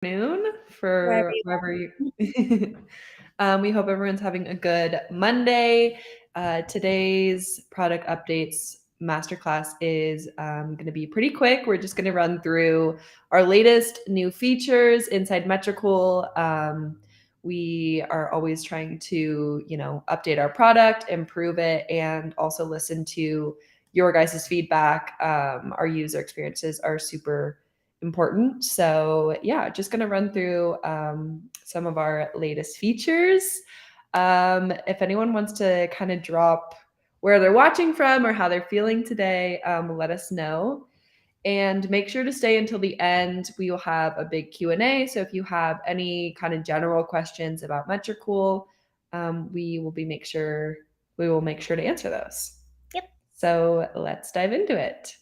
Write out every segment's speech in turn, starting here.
Noon Wherever for you wherever you. We hope everyone's having a good Monday. Today's product updates masterclass is going to be pretty quick. We're just going to run through our latest new features inside Metricool. We are always trying to, update our product, improve it, and also listen to your guys' feedback. Our user experiences are super important. So yeah, just gonna run through some of our latest features. If anyone wants to kind of drop where they're watching from or how they're feeling today, let us know. And make sure to stay until the end. We will have a big Q&A. So if you have any kind of general questions about Metricool, we will make sure to answer those. Yep. So let's dive into it.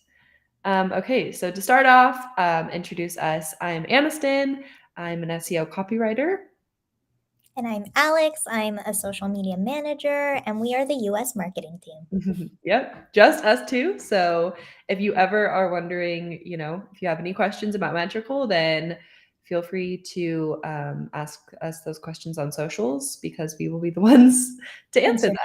Okay, so to start off, introduce us. I'm Anniston. I'm an SEO copywriter. And I'm Alex. I'm a social media manager, and we are the US marketing team. Yep, just us two. So if you ever are wondering, if you have any questions about Metricool, then feel free to ask us those questions on socials because we will be the ones to answer them.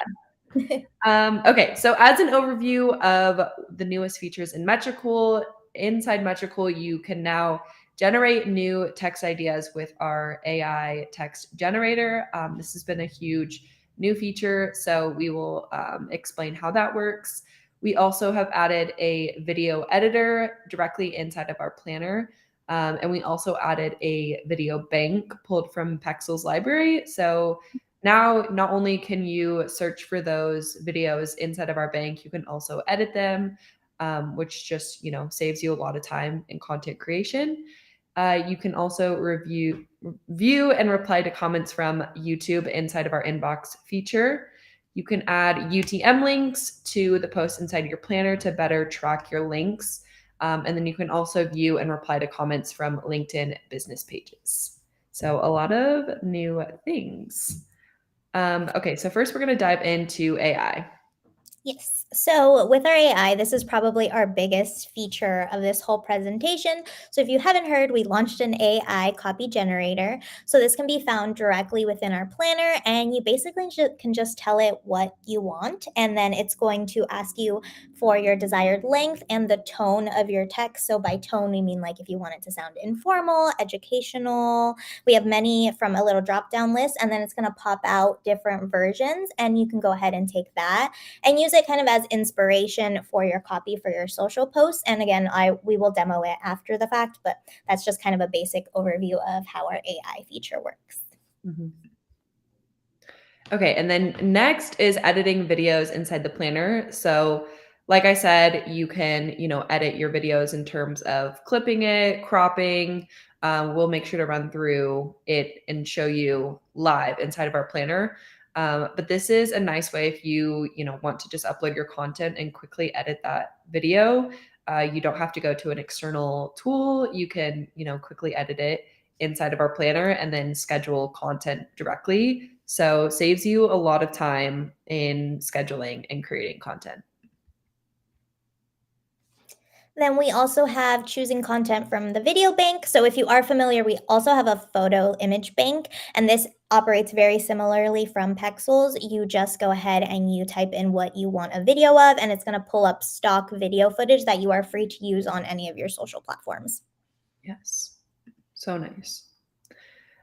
Okay, so as an overview of the newest features in Metricool, inside Metricool, you can now generate new text ideas with our AI text generator. This has been a huge new feature, so we will explain how that works. We also have added a video editor directly inside of our planner. And we also added a video bank pulled from Pexel's library. So now, not only can you search for those videos inside of our bank, you can also edit them, which just saves you a lot of time in content creation. You can also view and reply to comments from YouTube inside of our inbox feature. You can add UTM links to the post inside your planner to better track your links. And then you can also view and reply to comments from LinkedIn business pages. So a lot of new things. Okay, so first we're going to dive into AI. Yes. So with our AI, this is probably our biggest feature of this whole presentation. So if you haven't heard, we launched an AI copy generator. So this can be found directly within our planner, and you basically can just tell it what you want, and then it's going to ask you for your desired length and the tone of your text. So by tone, we mean like if you want it to sound informal, educational. We have many from a little drop-down list, and then it's going to pop out different versions, and you can go ahead and take that and use it kind of as inspiration for your copy for your social posts. And again, we will demo it after the fact, but that's just kind of a basic overview of how our AI feature works. Mm-hmm. Okay, and then next is editing videos inside the planner. So like I said, you can, edit your videos in terms of clipping it, cropping. We'll make sure to run through it and show you live inside of our planner. But this is a nice way if you, want to just upload your content and quickly edit that video. You don't have to go to an external tool. You can, quickly edit it inside of our planner and then schedule content directly. So saves you a lot of time in scheduling and creating content. Then we also have choosing content from the video bank. So if you are familiar, we also have a photo image bank, and this operates very similarly from Pexels. You just go ahead and you type in what you want a video of, and it's going to pull up stock video footage that you are free to use on any of your social platforms. Yes. So nice.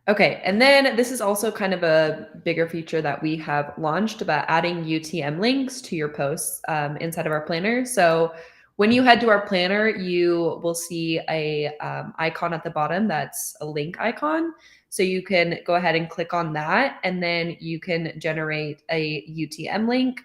Okay, and then this is also kind of a bigger feature that we have launched about adding UTM links to your posts inside of our planner. So when you head to our planner, you will see a icon at the bottom that's a link icon. So you can go ahead and click on that, and then you can generate a UTM link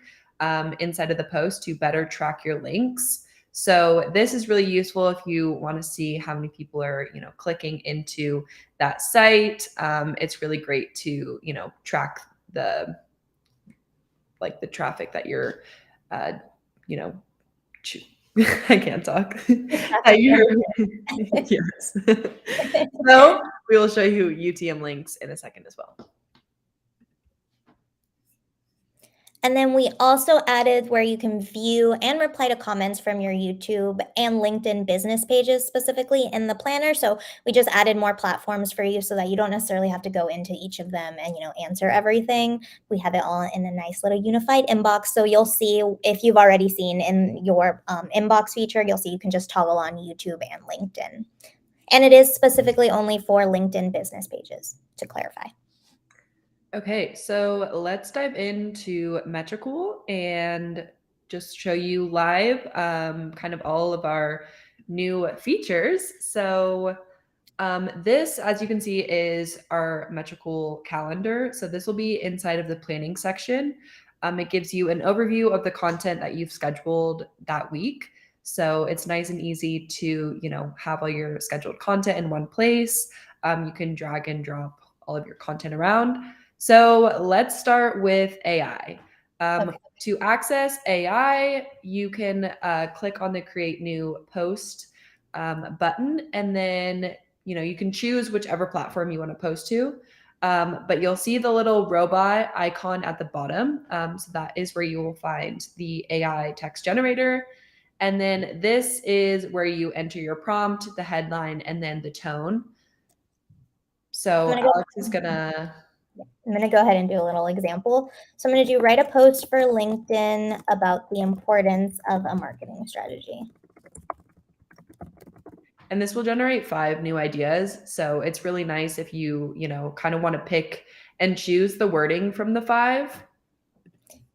inside of the post to better track your links. So this is really useful if you want to see how many people are, clicking into that site. It's really great to, track the traffic that you're, you know, I can't talk. Yes. So we will show you UTM links in a second as well. And then we also added where you can view and reply to comments from your YouTube and LinkedIn business pages specifically in the planner. So we just added more platforms for you so that you don't necessarily have to go into each of them and, answer everything. We have it all in a nice little unified inbox. So you'll see, if you've already seen in your inbox feature, you'll see you can just toggle on YouTube and LinkedIn. And it is specifically only for LinkedIn business pages, to clarify. Okay, so let's dive into Metricool and just show you live kind of all of our new features. So this, as you can see, is our Metricool calendar. So this will be inside of the planning section. It gives you an overview of the content that you've scheduled that week. So it's nice and easy to, have all your scheduled content in one place. You can drag and drop all of your content around. So let's start with AI. Okay. To access AI, you can click on the Create New Post button, and then you can choose whichever platform you want to post to. But you'll see the little robot icon at the bottom. So that is where you will find the AI text generator. And then this is where you enter your prompt, the headline, and then the tone. So Alex is gonna. I'm going to go ahead and do a little example. So I'm going to do write a post for LinkedIn about the importance of a marketing strategy. And this will generate 5 new ideas. So it's really nice if you, kind of want to pick and choose the wording from the 5.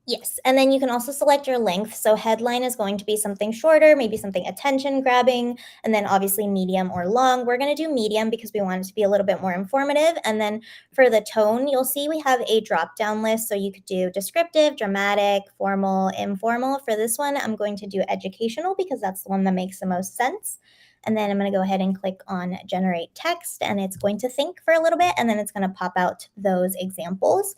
Yes, and then you can also select your length. So headline is going to be something shorter, maybe something attention grabbing, and then obviously medium or long. We're going to do medium because we want it to be a little bit more informative. And then for the tone, you'll see we have a drop down list. So you could do descriptive, dramatic, formal, informal. For this one, I'm going to do educational because that's the one that makes the most sense. And then I'm going to go ahead and click on generate text, and it's going to think for a little bit, and then it's going to pop out those examples.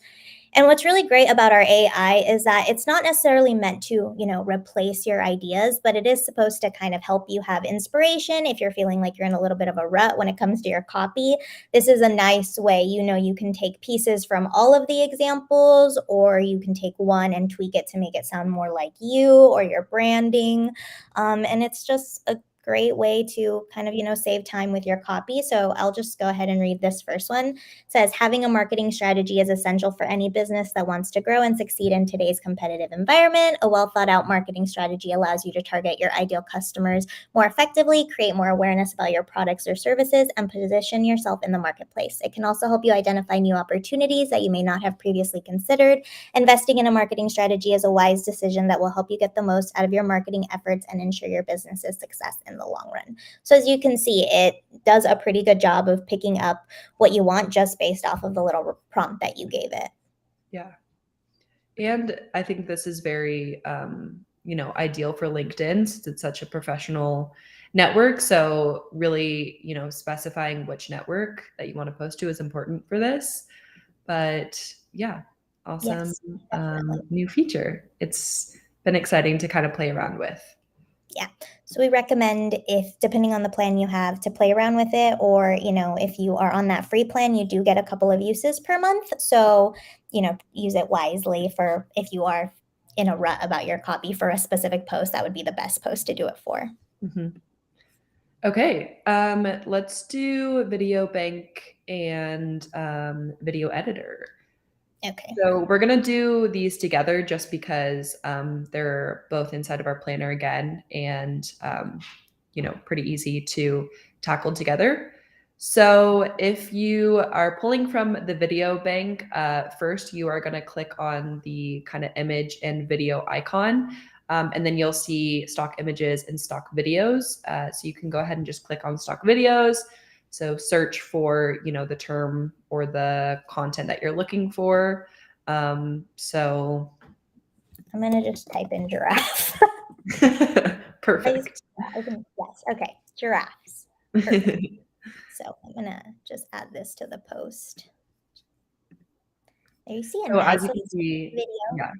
And what's really great about our AI is that it's not necessarily meant to, replace your ideas, but it is supposed to kind of help you have inspiration if you're feeling like you're in a little bit of a rut when it comes to your copy. This is a nice way, you can take pieces from all of the examples, or you can take one and tweak it to make it sound more like you or your branding. And it's just a great way to kind of, save time with your copy. So I'll just go ahead and read this first one. It says, having a marketing strategy is essential for any business that wants to grow and succeed in today's competitive environment. A well thought out marketing strategy allows you to target your ideal customers more effectively, create more awareness about your products or services, and position yourself in the marketplace. It can also help you identify new opportunities that you may not have previously considered. Investing in a marketing strategy is a wise decision that will help you get the most out of your marketing efforts and ensure your business's success in the long run. So as you can see, it does a pretty good job of picking up what you want just based off of the little prompt that you gave it. Yeah. And I think this is very, ideal for LinkedIn since it's such a professional network. So really, specifying which network that you want to post to is important for this. But yeah, awesome. Yes, new feature. It's been exciting to kind of play around with. Yeah. So we recommend, if depending on the plan you have, to play around with it, or if you are on that free plan, you do get a couple of uses per month. So use it wisely for if you are in a rut about your copy for a specific post. That would be the best post to do it for. Mm-hmm. Okay, let's do video bank and video editor. Okay. So we're gonna do these together just because they're both inside of our planner again, and pretty easy to tackle together. So if you are pulling from the video bank, first you are going to click on the kind of image and video icon, and then you'll see stock images and stock videos. So you can go ahead and just click on stock videos. So search for the term or the content that you're looking for. So I'm gonna just type in giraffe. perfect. I think yes. Okay, giraffes. Perfect. So I'm gonna just add this to the post. There you see a So as nice you can see, video. yeah.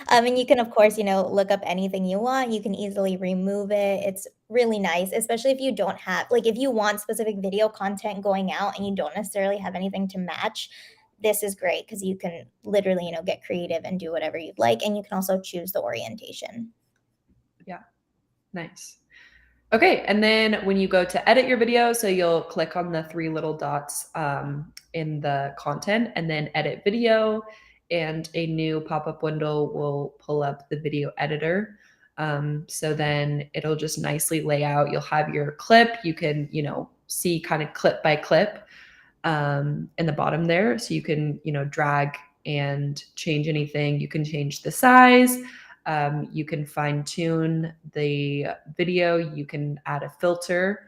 And you can, of course, look up anything you want. You can easily remove it. It's really nice, especially if you don't have, if you want specific video content going out and you don't necessarily have anything to match. this is great because you can literally, get creative and do whatever you'd like. And you can also choose the orientation. Yeah, nice. Okay, and then when you go to edit your video, so you'll click on the 3 little dots in the content and then edit video, and a new pop-up window will pull up the video editor. So then it'll just nicely lay out. You'll have your clip. You can, see kind of clip by clip in the bottom there. So you can, drag and change anything. You can change the size. You can fine tune the video. You can add a filter.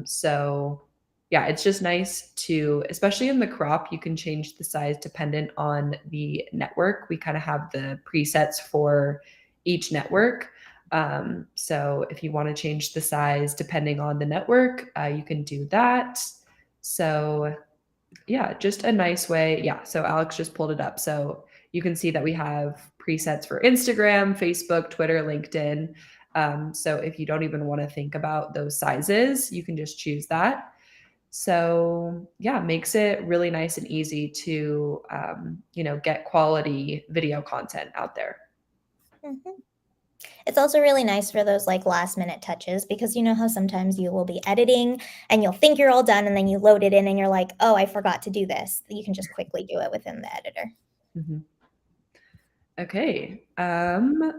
So yeah, it's just nice to, especially in the crop, you can change the size dependent on the network. We kind of have the presets for each network. So if you want to change the size depending on the network, you can do that. So yeah, just a nice way. Yeah. So Alex just pulled it up. So you can see that we have presets for Instagram, Facebook, Twitter, LinkedIn. So if you don't even want to think about those sizes, you can just choose that. So yeah, makes it really nice and easy to, get quality video content out there. Mm-hmm. It's also really nice for those like last minute touches because you know how sometimes you will be editing and you'll think you're all done and then you load it in and you're like, oh, I forgot to do this. You can just quickly do it within the editor. Mm-hmm. Okay. And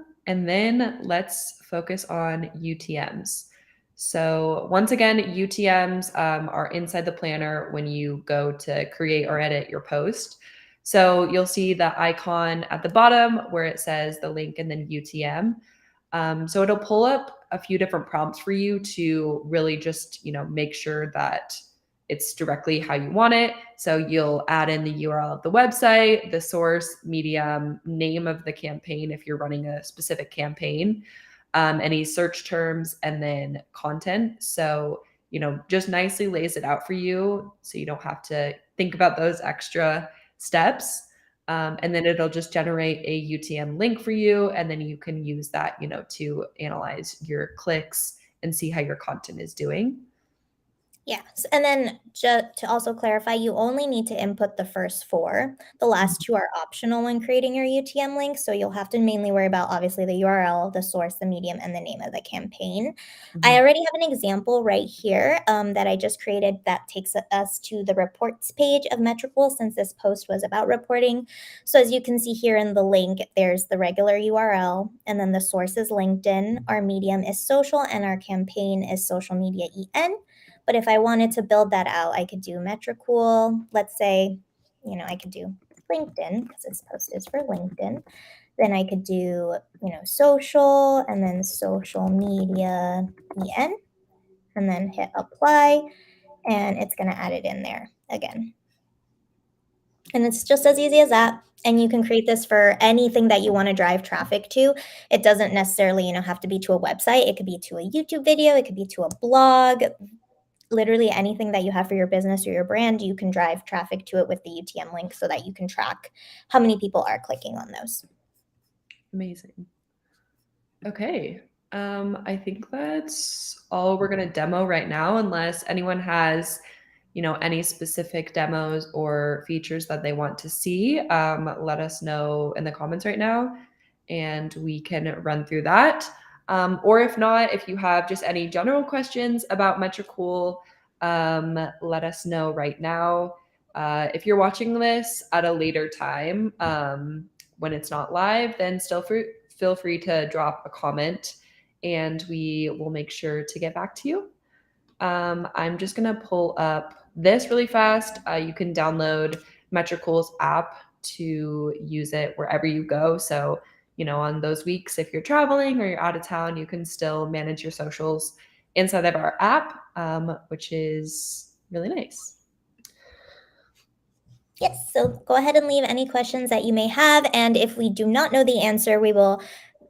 then let's focus on UTMs. So once again, UTMs are inside the planner when you go to create or edit your post. So you'll see the icon at the bottom where it says the link and then UTM. So it'll pull up a few different prompts for you to really just, make sure that it's directly how you want it. So you'll add in the URL of the website, the source, medium, name of the campaign if you're running a specific campaign, any search terms, and then content. So, just nicely lays it out for you so you don't have to think about those extra steps. And then it'll just generate a UTM link for you. And then you can use that, to analyze your clicks and see how your content is doing. Yes. And then just to also clarify, you only need to input the first 4. The last 2 are optional when creating your UTM link. So you'll have to mainly worry about obviously the URL, the source, the medium, and the name of the campaign. I Mhm. already have an example right here that I just created that takes us to the reports page of Metricool since this post was about reporting. So as you can see here in the link, there's the regular URL, and then the source is LinkedIn, our medium is social, and our campaign is social media EN. But if I wanted to build that out, I could do Metricool. Let's say, I could do LinkedIn because this post is for LinkedIn. Then I could do, social and then social media EN and then hit apply and it's going to add it in there again. And it's just as easy as that. And you can create this for anything that you want to drive traffic to. It doesn't necessarily, have to be to a website. It could be to a YouTube video. It could be to a blog. Literally anything that you have for your business or your brand, you can drive traffic to it with the UTM link so that you can track how many people are clicking on those. Amazing. Okay. I think that's all we're going to demo right now, unless anyone has, any specific demos or features that they want to see. Let us know in the comments right now, and we can run through that. Or if not, if you have just any general questions about Metricool, let us know right now. If you're watching this at a later time, when it's not live, then feel free to drop a comment and we will make sure to get back to you. I'm just going to pull up this really fast. You can download Metricool's app to use it wherever you go. So, on those weeks, if you're traveling or you're out of town, you can still manage your socials inside of our app, which is really nice. Yes, so go ahead and leave any questions that you may have. And if we do not know the answer, we will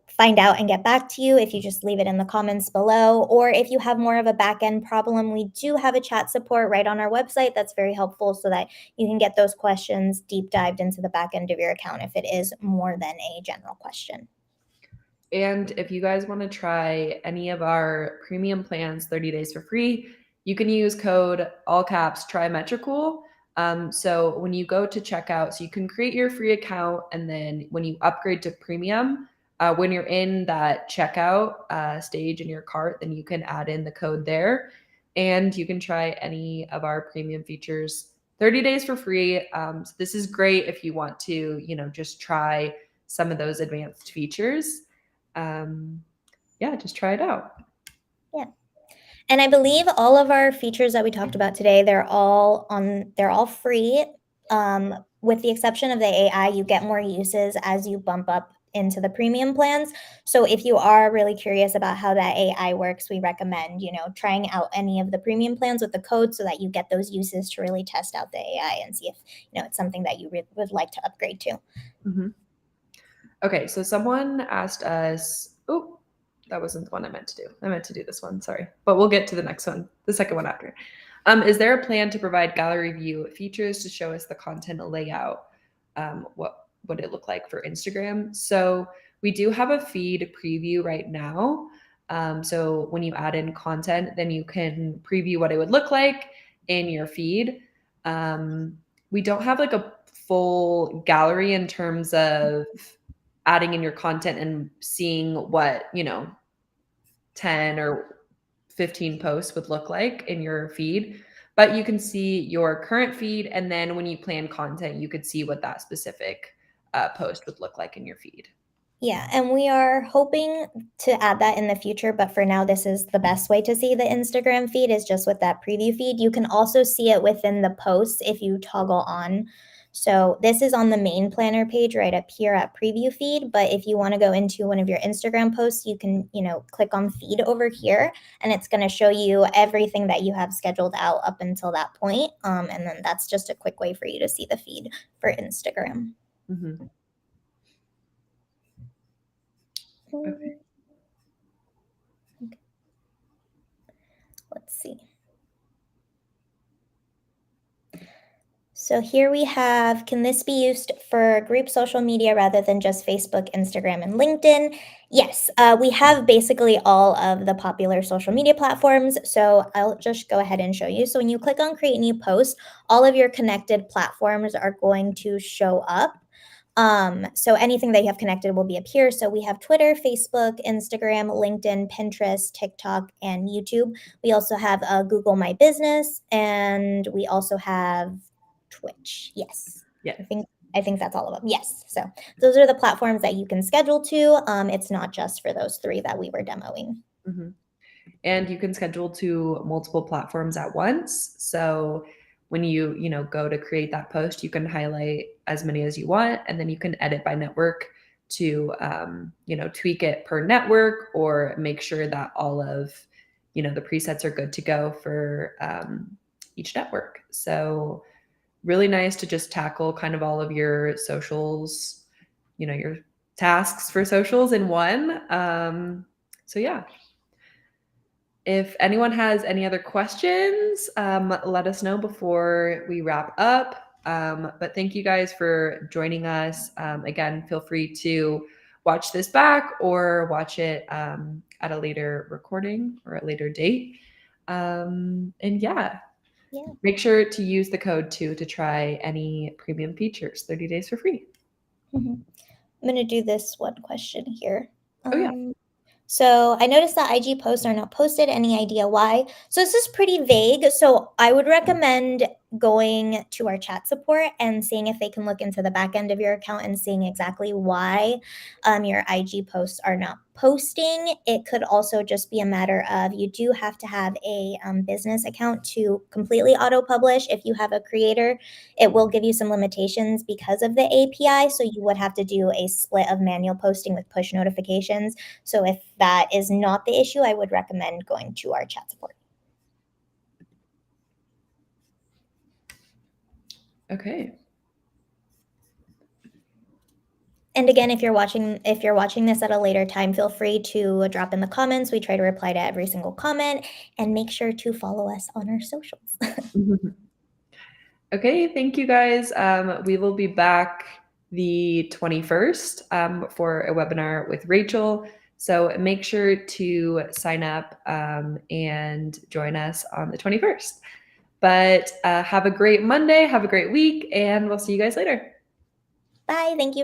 find out and get back to you if you just leave it in the comments below. Or if you have more of a back end problem, we do have a chat support right on our website. That's very helpful so that you can get those questions deep dived into the back end of your account if it is more than a general question. And if you guys want to try any of our premium plans, 30 days for free, you can use code all caps try Metricool. So when you go to checkout, so you can create your free account, and then when you upgrade to premium, when you're in that checkout stage in your cart, then you can add in the code there, and you can try any of our premium features 30 days for free. So this is great if you want to, just try some of those advanced features. Yeah, just try it out. Yeah. And I believe all of our features that we talked about today, they're all free. With the exception of the AI, you get more uses as you bump up into the premium plans. So if you are really curious about how that AI works, we recommend, trying out any of the premium plans with the code so that you get those uses to really test out the AI and see if, it's something that you would like to upgrade to. Mm-hmm. Okay, so someone asked us, oh, that wasn't the one I meant to do. I meant to do this one, sorry. But we'll get to the next one, the second one after. Is there a plan to provide gallery view features to show us the content layout? What would it look like for Instagram? So we do have a feed preview right now. So when you add in content, then you can preview what it would look like in your feed. We don't have like a full gallery in terms of adding in your content and seeing what 10 or 15 posts would look like in your feed, but you can see your current feed, and then when you plan content you could see what that specific post would look like in your feed. Yeah, and we are hoping to add that in the future, but for now, this is the best way to see the Instagram feed is just with that preview feed. You can also see it within the posts if you toggle on. So this is on the main planner page right up here at preview feed, but if you want to go into one of your Instagram posts, you can, click on feed over here, and it's going to show you everything that you have scheduled out up until that point. And then that's just a quick way for you to see the feed for Instagram. Mm-hmm. Okay. Let's see. So here we have, can this be used for group social media rather than just Facebook, Instagram, and LinkedIn? Yes, we have basically all of the popular social media platforms. So I'll just go ahead and show you. So when you click on create new post, all of your connected platforms are going to show up. So anything that you have connected will be up here. So we have Twitter, Facebook, Instagram, LinkedIn, Pinterest, TikTok, and YouTube. We also have Google My Business, and we also have Twitch. Yes. Yeah. I think that's all of them. Yes. So those are the platforms that you can schedule to. It's not just for those three that we were demoing. Mm-hmm. And you can schedule to multiple platforms at once. So when you go to create that post, you can highlight as many as you want, and then you can edit by network to tweak it per network, or make sure that all of the presets are good to go for each network. So really nice to just tackle kind of all of your socials, your tasks for socials in one. So yeah. If anyone has any other questions, let us know before we wrap up. But thank you guys for joining us. Again, feel free to watch this back or watch it at a later recording or a later date. And yeah, make sure to use the code too to try any premium features, 30 days for free. Mm-hmm. I'm going to do this one question here. Oh yeah. So I noticed that IG posts are not posted. Any idea why? So this is pretty vague. So I would recommend going to our chat support and seeing if they can look into the back end of your account and seeing exactly why your IG posts are not posting. It could also just be a matter of you do have to have a business account to completely auto publish. If you have a creator, it will give you some limitations because of the API. So you would have to do a split of manual posting with push notifications. So if that is not the issue, I would recommend going to our chat support. Okay. And again, if you're watching this at a later time, feel free to drop in the comments. We try to reply to every single comment, and make sure to follow us on our socials. Okay, thank you guys. We will be back the 21st for a webinar with Rachel. So make sure to sign up and join us on the 21st. But have a great Monday, have a great week, and we'll see you guys later. Bye. Thank you.